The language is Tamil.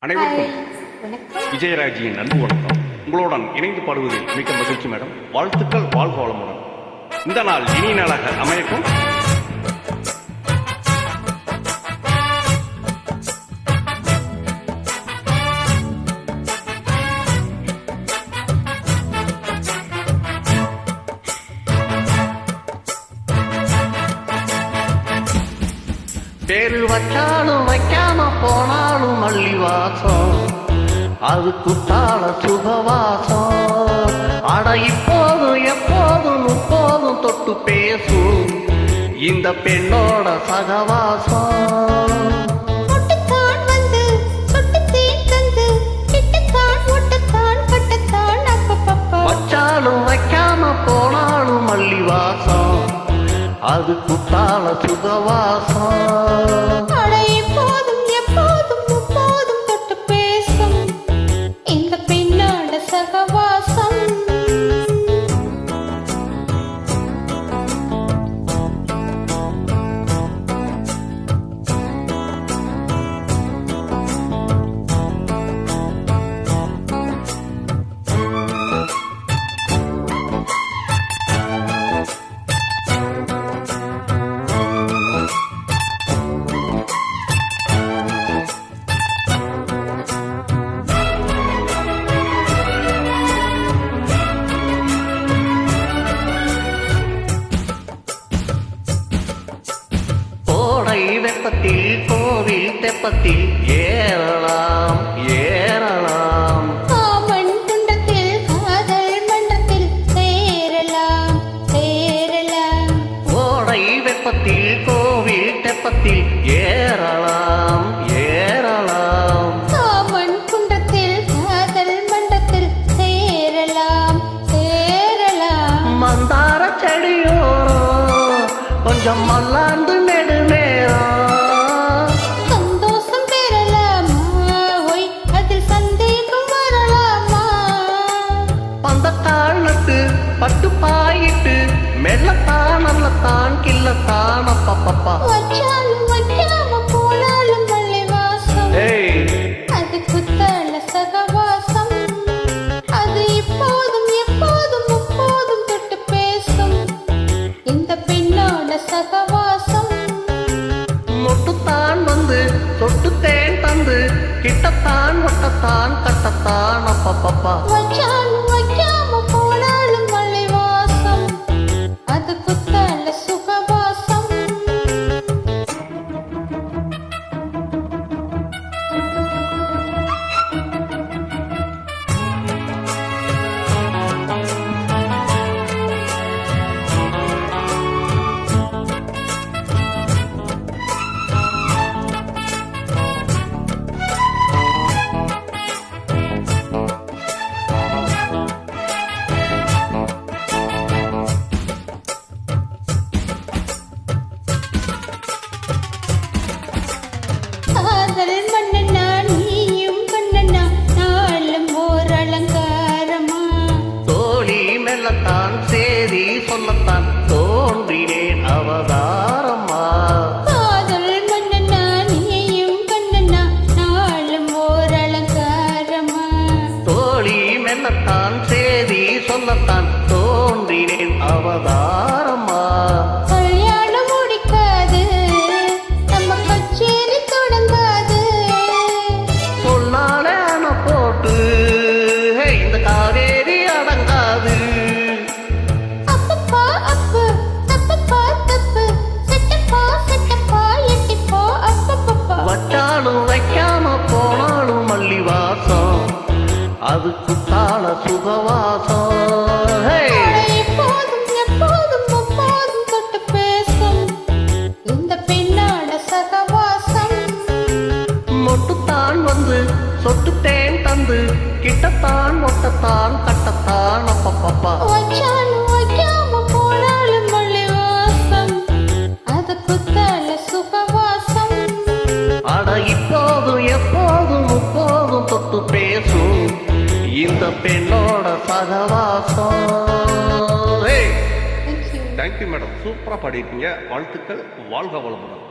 அனைவருக்கும் விஜயராஜியின் அன்பு வணக்கம். உங்களுடன் இணைந்து பாடுவதில் மிக்க மகிழ்ச்சி மேடம். வாழ்த்துக்கள், வாழ்க வளமுடன். இந்த நாள் இனிய நாளாக அமையட்டும். பேரு வச்சாலும் வைக்காம போனாலும் மல்லி வாசம், அது குத்தால சுகவாசம். அட இப்போதும் எப்போதும் முப்போதும் தொட்டு பேசும் இந்த பெண்ணோட சகவாசம். வச்சாலும் வைக்காம போனாலும் மல்லி வாசம், அது குத்தால சுகவாசம். எப்போதும் எப்போதும் முப்போதும் தொட்டு பேசும் இந்த பெண்ணோட சகவாசம். வெப்பத்தில் கோவில் தெப்பத்தில் ஏறலாம் ஏறலாம், ஆமன் குண்டத்தில் காதல் மண்டத்தில் சேரலாம் சேரலாம். ஓடை வெப்பத்தில் கோவில் தெப்பத்தில் ஏறலாம் ஏறலாம், ஆமன் குண்டத்தில் காதல் மண்டத்தில் சேரலாம் சேரலாம். மந்தார செடியோரம் கொஞ்சம் மல்லாந்து நெடுமே சந்தோஷம் பெறலாமா, ஒய் அதில் சந்தேகம் வரலாமா? பந்தத்தாள் நட்டு பட்டு பாயிட்டு மெல்லத்தான் நல்லத்தான் கில்லத்தான் அப்பப்பப்பா. வச்சாலும் வைக்காம போனாலும் மல்லி வாசம், அது குத்தால சகவாசம். அது இப்போதும் எப்போதும் முப்போதும் தொட்டு பேசும் இந்த பெண்ணோட சகவாசம். மொட்டுத்தான் வந்து தொட்டுத்தேன் தந்து கிட்டத்தான் ஒட்டத்தான் கட்டத்தான் அப்பப்பப்பா. வச்சாலும் வைக்காம போனாலும் மல்லி வாசம், அது குத்தால சுகவாசம். காதல் மன்னனா நீயும் கண்ணனா, நாளும் ஓர் அலங்காரமா. தோழி மெல்லத்தான் சேரி சொல்லத்தான் தோன்றினேன் அவதாரமா. காதல் மன்னனா நீயும் கண்ணனா, நாளும் ஓர் அலங்காரமா. தோழி மெல்லத்தான் சேரி சொல்லத்தான் தோன்றினேன் அவதாரமா. கல்யாணம் முடிக்காது, நம்ம கச்சேரி தொடங்காது. சொன்னாலே அணை போட்டு இந்த காவேரி அடங்காது. அப்பப்பா அப்பு தப்பப்பா தப்பு, செட்டப்பா செட்டப்பா எட்டிப்போ அப்பப்பப்பா. வச்சாலும் வைக்காம போனாலும் மல்லி வாசம், அது குத்தால சுகவாசம். எப்போதும் எப்போதும் முப்போதும் தொட்டு பேசும் இந்த பெண்ணோட சகவாசம். மொட்டுத்தான் வந்து சொட்டுத்தேன் தந்து கிட்டத்தான் ஒட்டத்தான் கட்டத்தான் அப்பப்பப்பா. வச்சாலும் வைக்காம போனாலும் மல்லி வாசம், அது குத்தால சுகவாசம். அட இப்போதும் எப்போதும் முப்போதும் தொட்டு பேசும் இந்த பெண்ணோட சகவாசம். தேங்க்யூ மேடம், சூப்பரா பாடியிருக்கீங்க. வாழ்த்துக்கள், வாழ்க வளமுடன்.